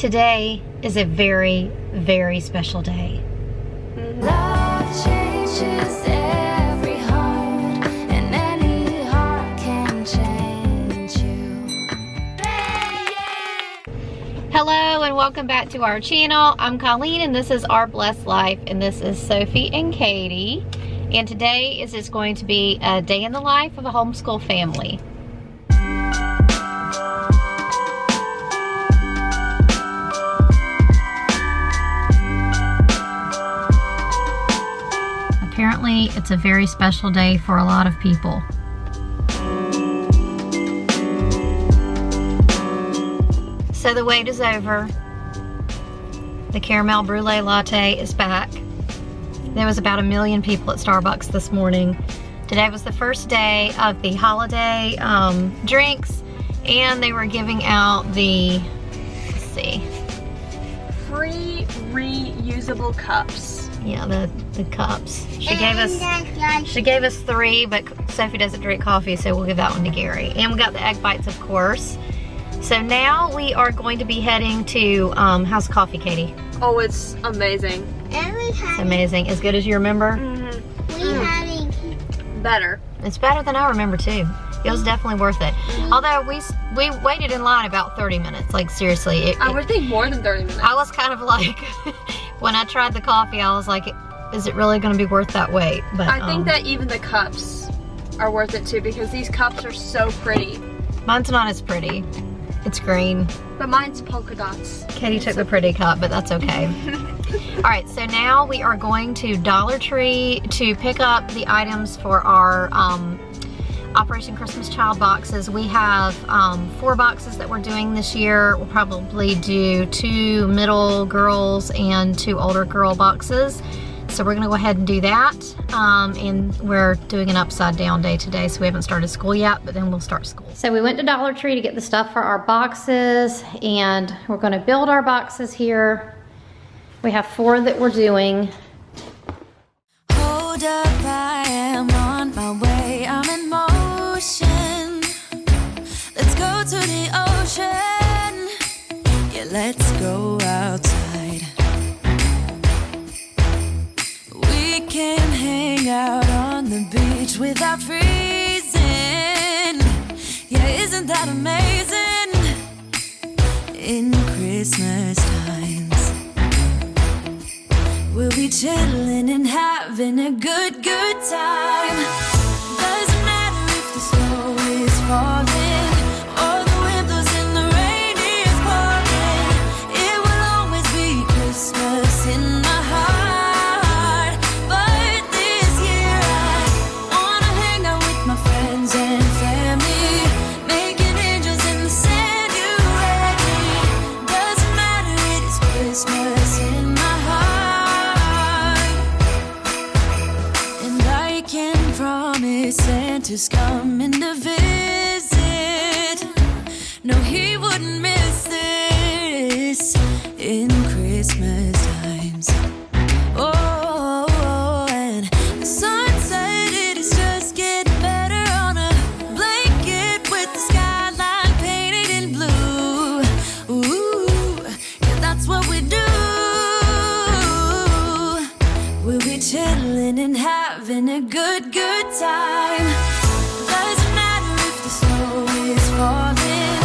Today is a very, very special day. Love changes every heart, and any heart can change you. Hello and welcome back to our channel. I'm Colleen and this is Our Blessed Life, and this is Sophie and Katie. And today is just going to be a day in the life of a homeschool family. Apparently, it's a very special day for a lot of people. So the wait is over. The caramel brulee latte is back. There was about 1 million people at Starbucks this morning. Today was the first day of the holiday drinks, and they were giving out the, let's see, free reusable cups. Yeah, the cups. She gave us 3, but Sophie doesn't drink coffee, so we'll give that one to Gary. And we got the egg bites, of course. So now we are going to be heading to, how's coffee, Katie? Oh, it's amazing. It's amazing. As good as you remember? Better. It's better than I remember too. It was definitely worth it. Although we waited in line about 30 minutes. Like seriously. I would think more than 30 minutes. I was kind of like, when I tried the coffee, I was like, is it really going to be worth that wait? But I think that even the cups are worth it too, because these cups are so pretty. Mine's not as pretty. It's green. But mine's polka dots. Katie took the pretty cup, but that's okay. All right, so now we are going to Dollar Tree to pick up the items for our Operation Christmas Child boxes. We have 4 boxes that we're doing this year. We'll probably do 2 middle girls and 2 older girl boxes. So we're gonna go ahead and do that. And we're doing an upside down day today, so we haven't started school yet, but then we'll start school. So we went to Dollar Tree to get the stuff for our boxes, and we're gonna build our boxes here. We have 4 that we're doing. Hold up, I am on my way, I'm in motion. Let's go to the ocean. Yeah, let's go outside. We can hang out on the beach without freezing. Yeah, isn't that amazing? In Christmas times, we'll be chilling and having a good time. Doesn't matter if the snow is falling or the wind blows and the rain is pouring. It will always be Christmas in my heart. But this year I wanna hang out with my friends and family, making angels in the sand. You ready? Doesn't matter, it is Christmas in my heart. And I can promise Santa's coming to visit. No, he wouldn't miss this in Christmas times. Oh, and the sunset, it is just getting better on a blanket with the skyline painted in blue. Ooh, yeah, that's what we do. We'll be chilling and having a good time. Doesn't matter if the snow is falling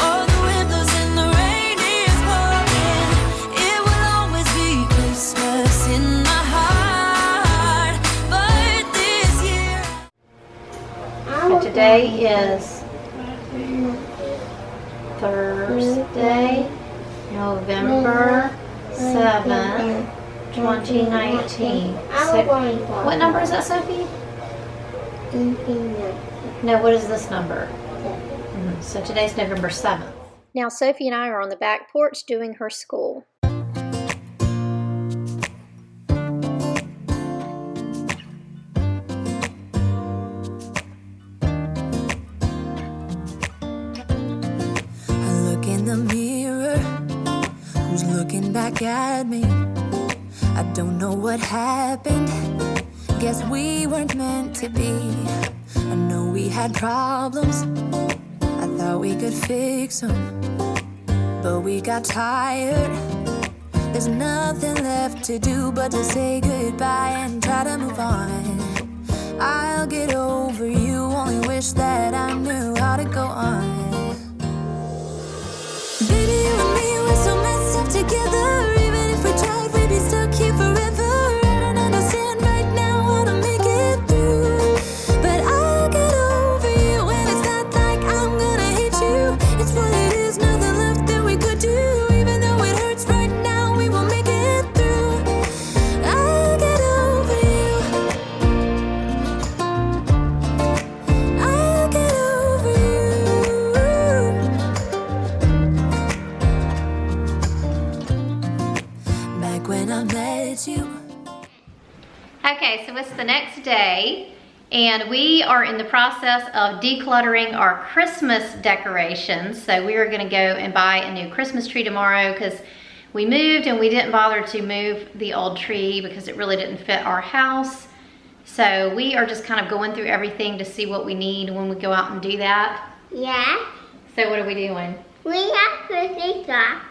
or the wind blows and the rain is pouring. It will always be Christmas in my heart. But this year, So today is Thursday, November 7th, 2019. So, what number is that, Sophie? No, what is this number? So today's November 7th. Now Sophie and I are on the back porch doing her school. I look in the mirror, who's looking back at me? I don't know what happened, guess we weren't meant to be. I know we had problems, I thought we could fix them, but we got tired. There's nothing left to do but to say goodbye and try to move on. I'll get over you, only wish that I knew how to go on. Baby, you and me, we're so messed up together. Even if we tried, we'd be stuck here forever. I don't understand right now how to make it through, but I'll get over you, and it's not like I'm gonna hate you. It's what it is, nothing left that we could do. Even though it hurts right now, we will make it through. I'll get over you. I'll get over you. Back when I met you. Okay, so it's the next day, and we are in the process of decluttering our Christmas decorations. So we are gonna go and buy a new Christmas tree tomorrow because we moved and we didn't bother to move the old tree because it really didn't fit our house. So we are just kind of going through everything to see what we need when we go out and do that. Yeah, So what are we doing? we have Christmas stuff.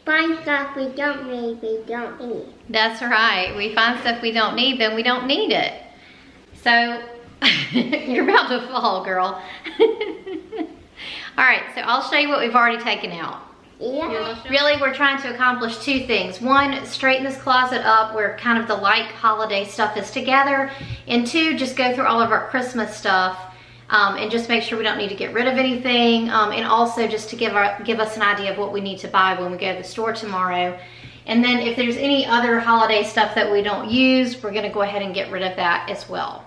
Find stuff we don't need, we don't need. That's right. We find stuff we don't need, then we don't need it. So you're about to fall, girl. All right, so I'll show you what we've already taken out. Yeah. Really, we're trying to accomplish two things. One, straighten this closet up where kind of the light holiday stuff is together. And two, just go through all of our Christmas stuff and just make sure we don't need to get rid of anything. And also just to give us an idea of what we need to buy when we go to the store tomorrow. And then if there's any other holiday stuff that we don't use, we're gonna go ahead and get rid of that as well.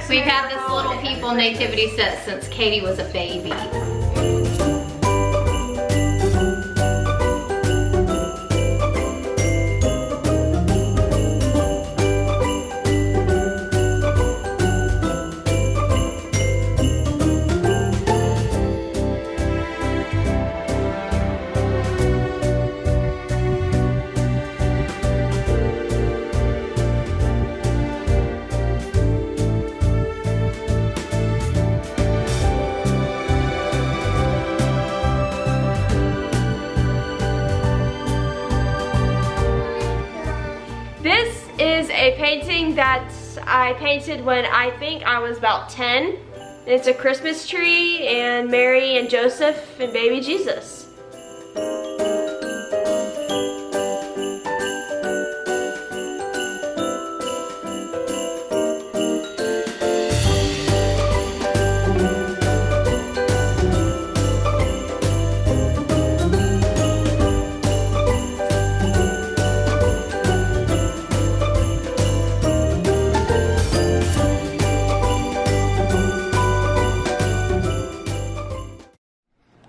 We've had this little people nativity set since Katie was a baby. This is a painting that I painted when I think I was about 10. It's a Christmas tree and Mary and Joseph and baby Jesus.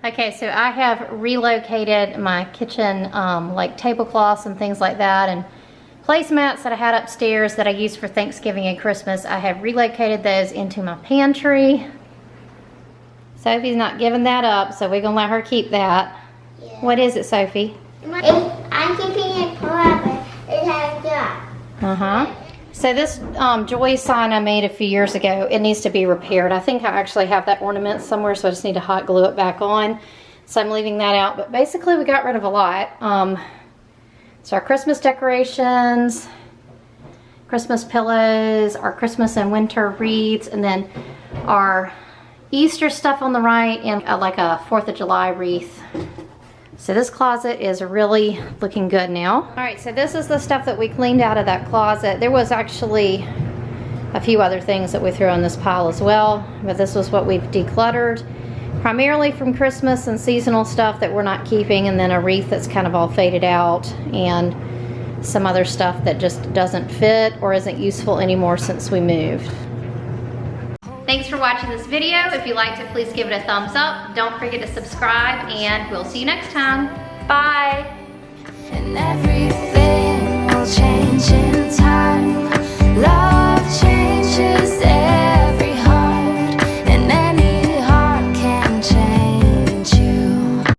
Okay, so I have relocated my kitchen, like tablecloths and things like that, and placemats that I had upstairs that I used for Thanksgiving and Christmas. I have relocated those into my pantry. Sophie's not giving that up, so we're gonna let her keep that. Yeah. What is it, Sophie? I'm keeping it forever. It has a job. Uh-huh. So this joy sign I made a few years ago, it needs to be repaired. I think I actually have that ornament somewhere, so I just need to hot glue it back on. So I'm leaving that out, but basically we got rid of a lot. So our Christmas decorations, Christmas pillows, our Christmas and winter wreaths, and then our Easter stuff on the right, and like a 4th of July wreath. So this closet is really looking good now. All right, so this is the stuff that we cleaned out of that closet. There was actually a few other things that we threw in this pile as well, but this was what we've decluttered. Primarily from Christmas and seasonal stuff that we're not keeping, and then a wreath that's kind of all faded out, and some other stuff that just doesn't fit or isn't useful anymore since we moved. Thanks for watching this video. If you liked it, please give it a thumbs up. Don't forget to subscribe, and we'll see you next time. Bye. And everything will change in time.